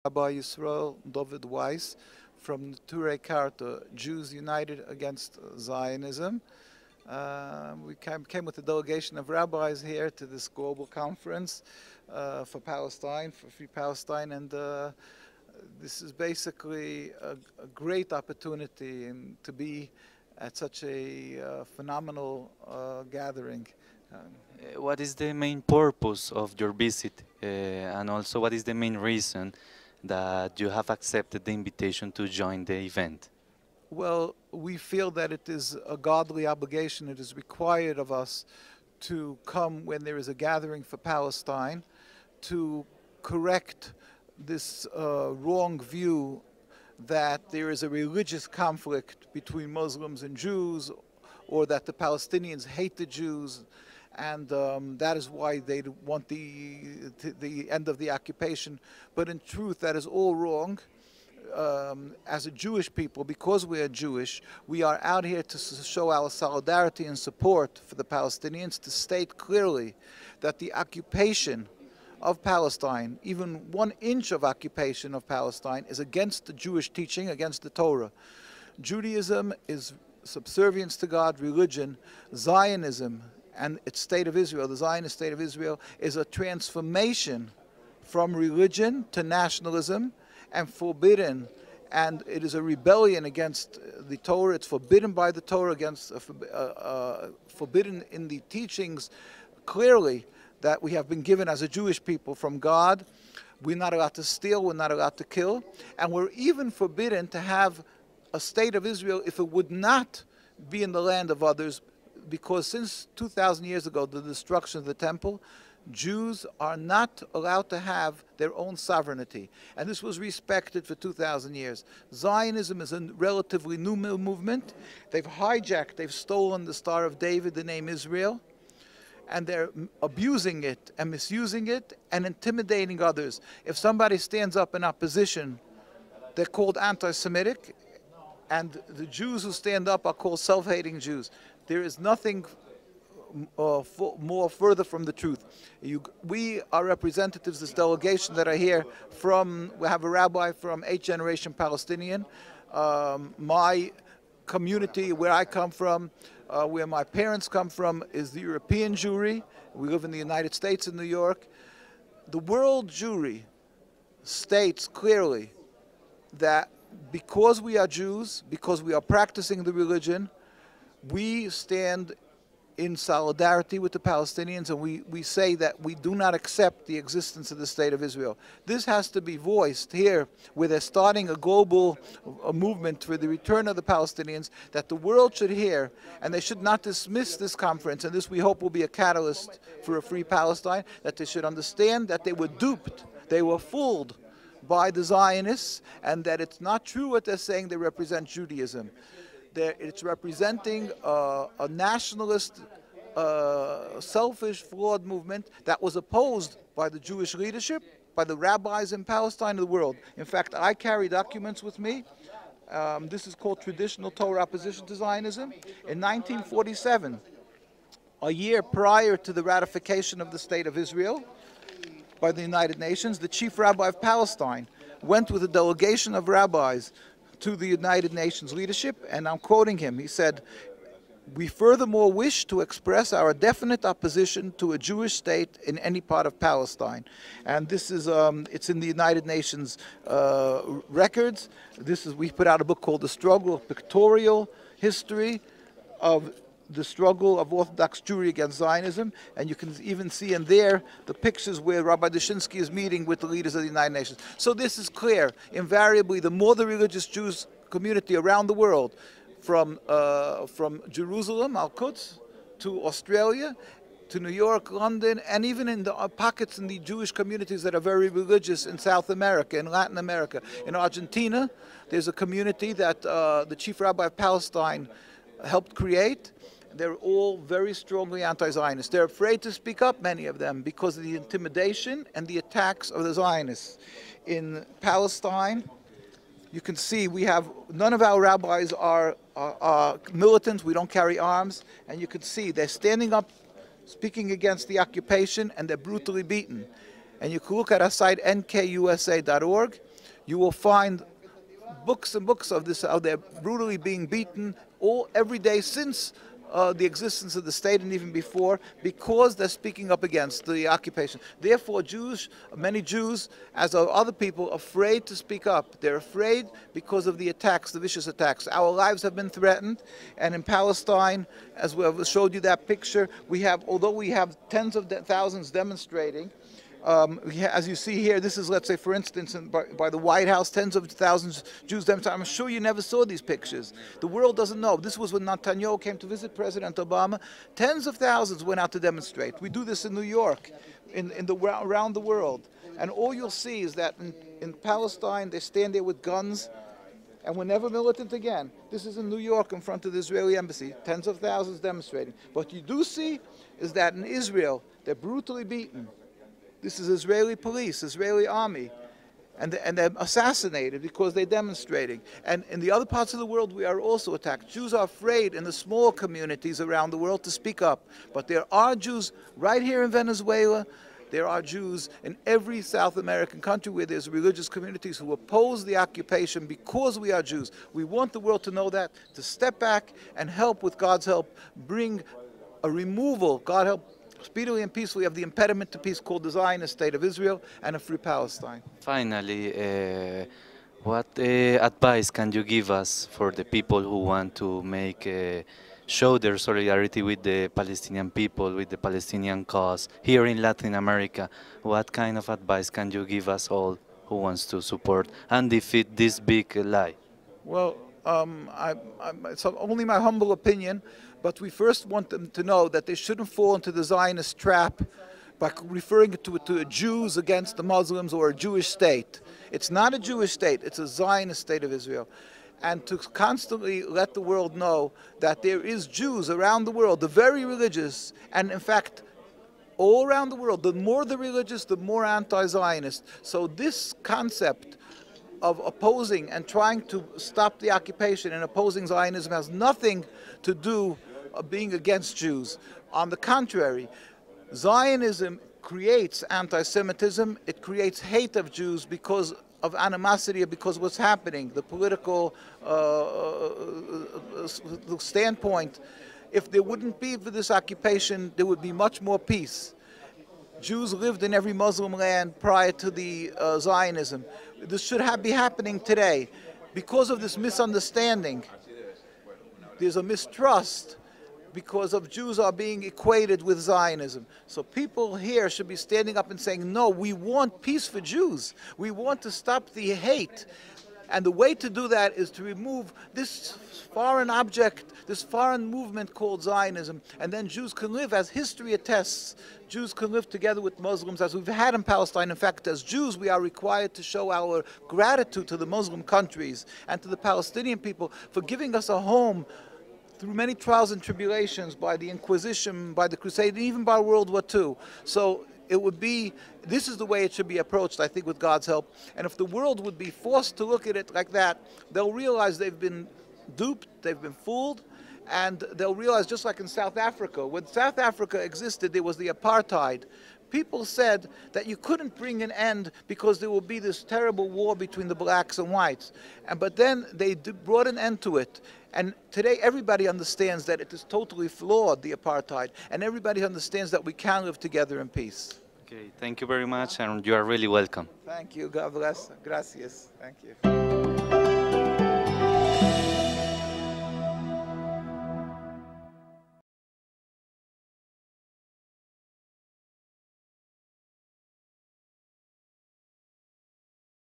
Rabbi Yisroel David from the Turei Karta, Jews United Against Zionism. We came with a delegation of rabbis here to this global conference for Palestine, for Free Palestine, and this is basically a great opportunity to be at such a phenomenal gathering. What is the main purpose of your visit, and also what is the main reason that you have accepted the invitation to join the event? Well, we feel that it is a godly obligation. It is required of us to come when there is a gathering for Palestine to correct this wrong view that there is a religious conflict between Muslims and Jews, or that the Palestinians hate the Jews, and that is why they want the end of the occupation. But in truth, that is all wrong. As a Jewish people, because we are Jewish, we are out here to show our solidarity and support for the Palestinians, to state clearly that the occupation of Palestine, even 1 inch of occupation of Palestine, is against the Jewish teaching, against the Torah. Judaism is subservience to God, religion. Zionism and its state of Israel, the Zionist state of Israel, is a transformation from religion to nationalism, and forbidden, and it is a rebellion against the Torah. It's forbidden by the Torah, against forbidden in the teachings clearly that we have been given as a Jewish people from God. We're not allowed to steal, we're not allowed to kill, and we're even forbidden to have a state of Israel if it would not be in the land of others, because since 2,000 years ago, the destruction of the temple, Jews are not allowed to have their own sovereignty, and this was respected for 2,000 years. Zionism is a relatively new movement. They've hijacked, they've stolen the Star of David, the name Israel, and they're abusing it and misusing it and intimidating others. If somebody stands up in opposition, they're called anti-Semitic, and the Jews who stand up are called self-hating Jews. There is nothing more further from the truth. We are representatives, this delegation that are here from, we have a rabbi from 8th generation Palestinian. My community, where I come from, where my parents come from, is the European Jewry. We live in the United States in New York. The world Jewry states clearly that because we are Jews, because we are practicing the religion, we stand in solidarity with the Palestinians, and we say that we do not accept the existence of the State of Israel. This has to be voiced here, where they're starting a global movement for the return of the Palestinians, that the world should hear, and they should not dismiss this conference, and this we hope will be a catalyst for a free Palestine, that they should understand that they were duped, they were fooled by the Zionists, and that it's not true what they're saying they represent Judaism. It's representing a nationalist, selfish, flawed movement that was opposed by the Jewish leadership, by the rabbis in Palestine and the world. In fact, I carry documents with me. This is called Traditional Torah Opposition to Zionism. In 1947, a year prior to the ratification of the State of Israel by the United Nations, the chief rabbi of Palestine went with a delegation of rabbis to the United Nations leadership, and I'm quoting him. He said, "We furthermore wish to express our definite opposition to a Jewish state in any part of Palestine." And this is, it's in the United Nations records. We put out a book called The Struggle, Pictorial History of the Struggle of Orthodox Jewry Against Zionism, and you can even see in there the pictures where Rabbi Dushinsky is meeting with the leaders of the United Nations. So this is clear. Invariably, the more the religious Jews community around the world, from Jerusalem, Al-Quds, to Australia, to New York, London, and even in the pockets in the Jewish communities that are very religious in South America, in Latin America. In Argentina, there's a community that the chief rabbi of Palestine helped create. They're all very strongly anti-Zionist. They're afraid to speak up, many of them, because of the intimidation and the attacks of the Zionists. In Palestine, you can see we have, none of our rabbis are militants, we don't carry arms, and you can see they're standing up, speaking against the occupation, and they're brutally beaten. And you can look at our site, nkusa.org, you will find books and books of this, how they're brutally being beaten every day since the existence of the state and even before, because they're speaking up against the occupation. Therefore, many Jews, as are other people, afraid to speak up. They're afraid because of the attacks, the vicious attacks. Our lives have been threatened, and in Palestine, as we showed you that picture, although we have tens of thousands demonstrating, as you see here, this is, let's say, for instance, by the White House, tens of thousands of Jews demonstrating. I'm sure you never saw these pictures. The world doesn't know. This was when Netanyahu came to visit President Obama. Tens of thousands went out to demonstrate. We do this in New York, around the world. And all you'll see is that in Palestine, they stand there with guns, and we're never militant again. This is in New York in front of the Israeli embassy, tens of thousands demonstrating. What you do see is that in Israel, they're brutally beaten. This is Israeli police, Israeli army, and they're assassinated because they're demonstrating. And in the other parts of the world, we are also attacked. Jews are afraid in the small communities around the world to speak up. But there are Jews right here in Venezuela. There are Jews in every South American country where there's religious communities who oppose the occupation because we are Jews. We want the world to know that, to step back and help, with God's help, bring a removal, God help, speedily and peacefully, of the impediment to peace called the Zionist state of Israel and a free Palestine. Finally, what advice can you give us for the people who want to show their solidarity with the Palestinian people, with the Palestinian cause here in Latin America? What kind of advice can you give us all who wants to support and defeat this big lie? Well, it's only my humble opinion, but we first want them to know that they shouldn't fall into the Zionist trap by referring to Jews against the Muslims or a Jewish state. It's not a Jewish state, it's a Zionist state of Israel. And to constantly let the world know that there is Jews around the world, the very religious, and in fact, all around the world, the more the religious, the more anti-Zionist. So this concept of opposing and trying to stop the occupation and opposing Zionism has nothing to do with being against Jews. On the contrary, Zionism creates anti-Semitism, it creates hate of Jews because of animosity, because of what's happening, the political standpoint. If there wouldn't be for this occupation, there would be much more peace. Jews lived in every Muslim land prior to the Zionism. This should be happening today. Because of this misunderstanding, there's a mistrust because of Jews are being equated with Zionism. So people here should be standing up and saying, no, we want peace for Jews. We want to stop the hate. And the way to do that is to remove this foreign object, this foreign movement called Zionism, and then Jews can live, as history attests, Jews can live together with Muslims as we've had in Palestine. In fact, as Jews, we are required to show our gratitude to the Muslim countries and to the Palestinian people for giving us a home through many trials and tribulations, by the Inquisition, by the Crusade, and even by World War II. So this is the way it should be approached, I think, with God's help. And if the world would be forced to look at it like that, they'll realize they've been duped, they've been fooled, and they'll realize, just like in South Africa, when South Africa existed, there was the apartheid. People said that you couldn't bring an end because there would be this terrible war between the blacks and whites. But then they brought an end to it. And today everybody understands that it is totally flawed, the apartheid, and everybody understands that we can live together in peace. Okay, thank you very much, and you are really welcome. Thank you. God bless. Gracias. Thank you.